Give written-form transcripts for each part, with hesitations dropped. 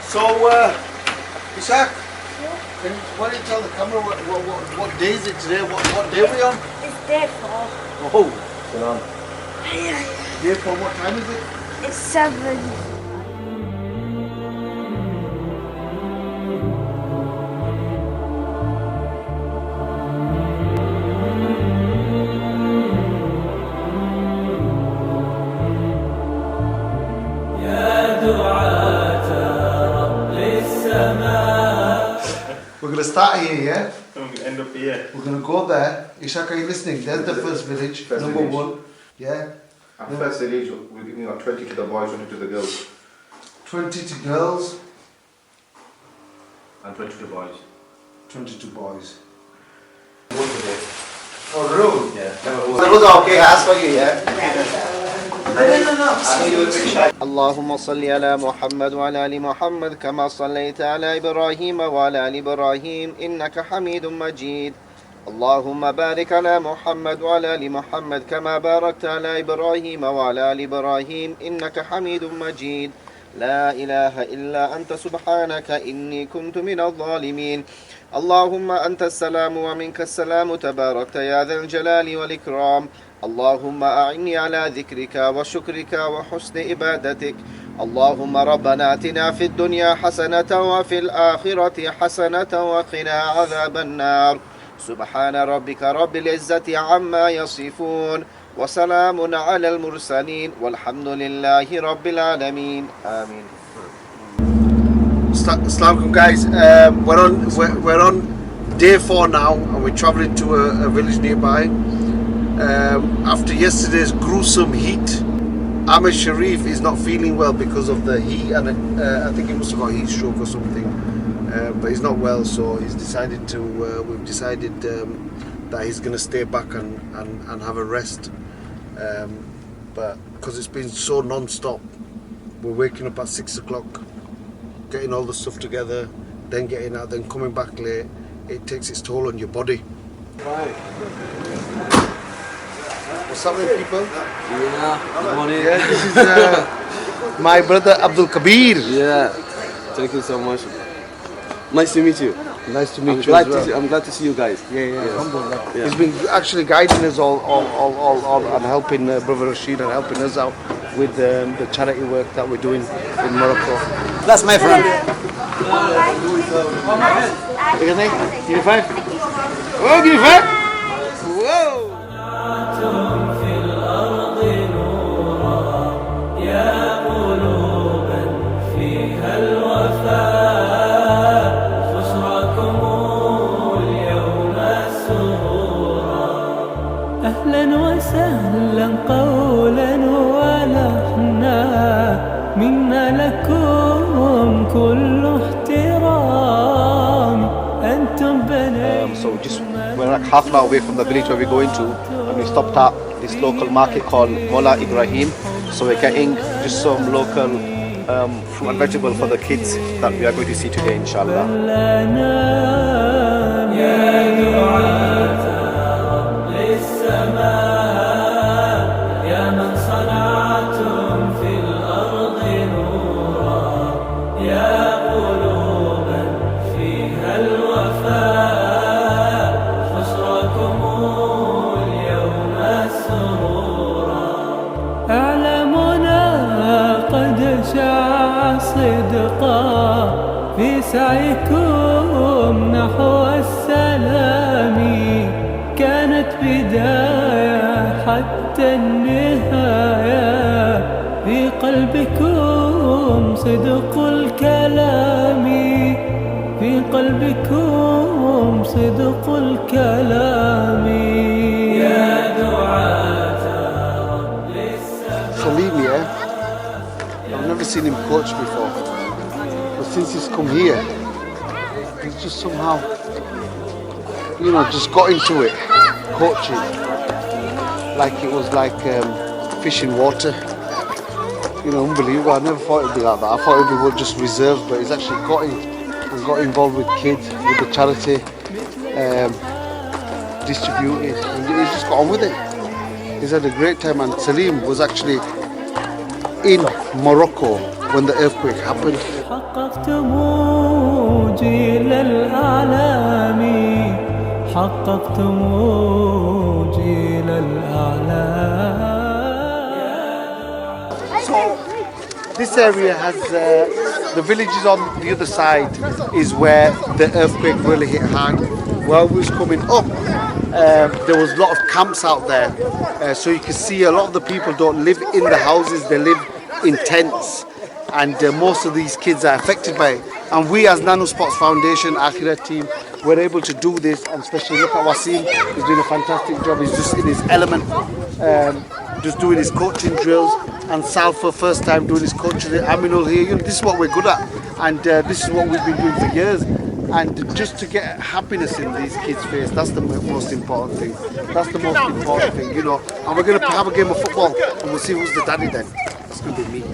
So, Ishaq, why don't you tell the camera what day is it today? What day are we on? It's day 4. Oh, sit on. Day 4, what time is it? It's 7. We're going to start here, yeah? We're going to end up here. We're going to go there. Ishaq, are you listening? There's the first village, number 1. Yeah? Our first village, we're giving 20 to the boys, 20 to the girls. 20 to girls. And 20 to boys. 20 to boys. Oh, room? Yeah. That was okay, ask for you, yeah? اللهم صل على محمد وعلى آل محمد كما صليت على إبراهيم وعلى آل إبراهيم إنك حميد مجيد اللهم بارك على محمد وعلى آل محمد كما باركت على إبراهيم وعلى آل إبراهيم إنك حميد مجيد لا إله إلا أنت سبحانك إني كنت من الظالمين اللهم أنت السلام ومنك السلام تباركت يا ذا الجلال والإكرام اللهم أعني على ذكرك وشكرك وحسن عبادتك اللهم ربنا آتنا في الدنيا حسنة وفي الآخرة حسنة وقنا عذاب النار سبحان ربك رب العزة عما يصفون وسلام على المرسلين والحمد لله رب العالمين آمين. Assalamualaikum guys, we're on day 4 now and we're traveling to a village nearby. After yesterday's gruesome heat, Ahmed Sharif is not feeling well because of the heat and I think he must have got heat stroke or something, but he's not well, so he's decided to we've decided that he's going to stay back and have a rest, but because it's been so non-stop, we're waking up at 6 o'clock, getting all the stuff together, then getting out, then coming back late. It takes its toll on your body. Right. What's happening, people? Yeah, good morning. Yeah, this is my brother Abdul Kabir. Yeah, thank you so much. Nice to meet you. Nice to meet you as well. I'm glad to see you guys. Yeah. Yeah. He's been actually guiding us all and helping Brother Rashid and helping us out with the charity work that we're doing in Morocco. That's my friend. Give me 5. Oh, give me 5. Whoa. أهلا وسهلا قولا ولحنا منا لكم كل احترام أنتم بني. So we're like half an hour away from the village where we're going to, and we stopped at this local market called Mola Ibrahim. So we're getting just some local fruit and vegetable for the kids that we are going to see today, inshallah. صدقا في سعيكم نحو السلام كانت بداية حتى النهاية في قلبكم صدق الكلام في قلبكم صدق الكلام يا دعاة رب السماء. Salim, yeah? I've never seen him coach before, but since he's come here, he's just somehow, just got into it, coaching, like it was like fish in water. Unbelievable. I never thought it'd be like that. I thought it'd be just reserved, but he's actually got involved with kids, with the charity, distributed, and he's just got on with it. He's had a great time, and Salim was actually in Morocco when the earthquake happened. حققتم جيل الأعلام حققتم جيل الأعلام. This area has the villages on the other side is where the earthquake really hit hard. While we was coming up, there was a lot of camps out there, so you can see a lot of the people don't live in the houses; they live in tents, and most of these kids are affected by it. And we, as Nanu Sports Foundation, Akhirah team, were able to do this, and especially look at Wasim. He's doing a fantastic job. He's just in his element. Just doing his coaching drills, and Sal for first time doing his coaching. Aminul here, you know, this is what we're good at, and this is what we've been doing for years. And just to get happiness in these kids' face, that's the most important thing. That's the most important thing, you know. And we're going to have a game of football, and we'll see who's the daddy then. It's going to be me.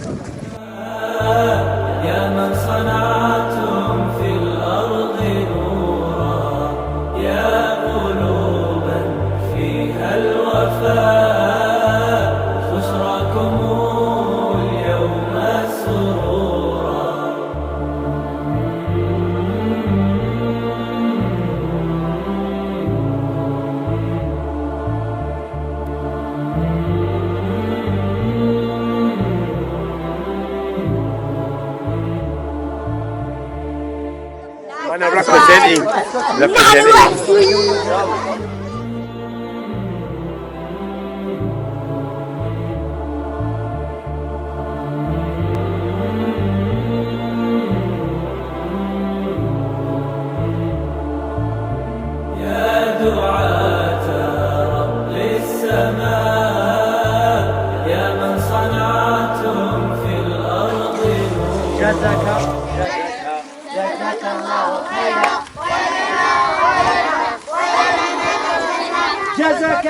يا من صنعتم في الأرض نورا يا قلوبا فيها الوفاء بشراكم اليوم سرورا. أنا representing. يا دعاة رب السماء يا من صنعتم في الأرض نورا. جزاك الله خيرا. جزاك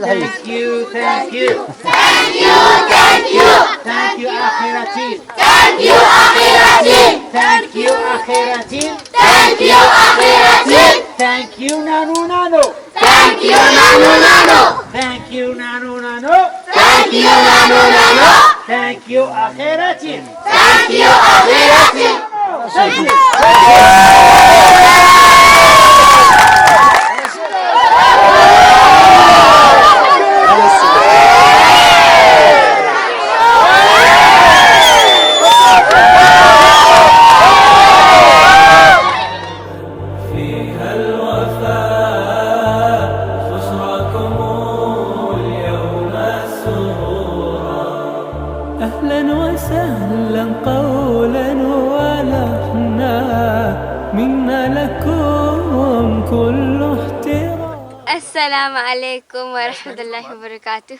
Thank you. Thank you, Akhirah team. Thank you, Akhirah team. Thank you, Thank you, Nanu. Thank you, Nanu. Thank you, Akhirah team. فيها الوفاء بشراكم اليوم سرورا. أهلا وسهلا قولا ولحنا منا لكم كل احترام. Assalamu alaikum wa rahmatullahi wa barakatuh.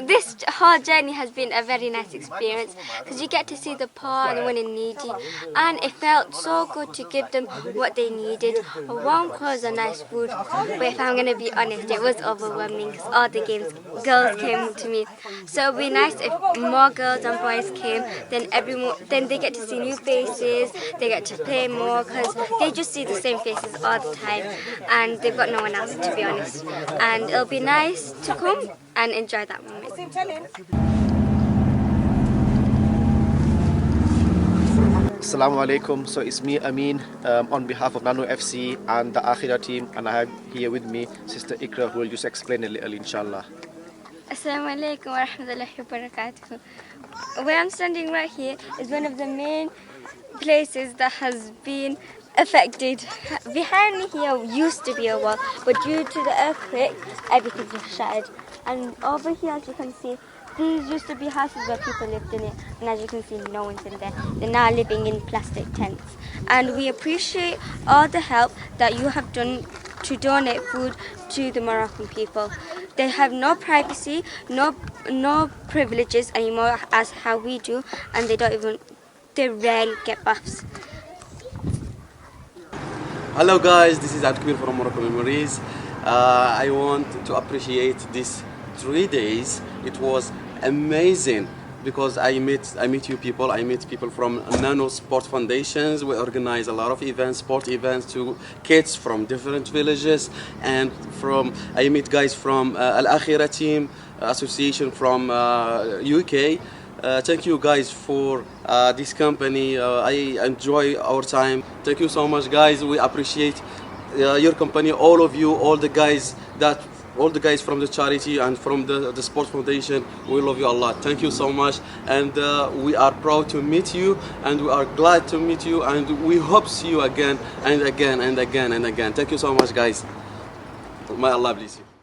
This whole journey has been a very nice experience because you get to see the poor and the one in needy, and it felt so good to give them what they needed, a warm clothes and nice food. But if I'm going to be honest, it was overwhelming because all the girls came to me. So it would be nice if more girls and boys came, then they get to see new faces, they get to play more because they just see the same faces all the time and they've got no one else, to be honest. And it'll be nice to come and enjoy that moment. Assalamu alaikum. So it's me, Amin, on behalf of Nanu FC and the Akhirah team, and I have here with me Sister Ikhra, who will just explain a little, inshallah. Assalamu alaikum wa rahmatullahi wa barakatuh. Where I'm standing right here is one of the main places that has been affected. Behind me here used to be a wall, but due to the earthquake, everything was shattered. And over here, as you can see, these used to be houses where people lived in it, and as you can see, no one's in there. They're now living in plastic tents. And we appreciate all the help that you have done to donate food to the Moroccan people. They have no privacy, no privileges anymore as how we do, and they rarely get baths. Hello guys, this is Akhirah from Morocco Memories. I want to appreciate this 3 days. It was amazing because I meet you people. I meet people from Nanu Sports Foundations. We organize a lot of events, sport events to kids from different villages, and I meet guys from Akhirah team association from UK. Thank you guys for this company. I enjoy our time. Thank you so much, guys. We appreciate your company, all of you, all the guys from the charity and from the sports foundation. We love you a lot. Thank you so much, and we are proud to meet you, and we are glad to meet you, and we hope see you again and again and again and again. Thank you so much, guys. May Allah bless you.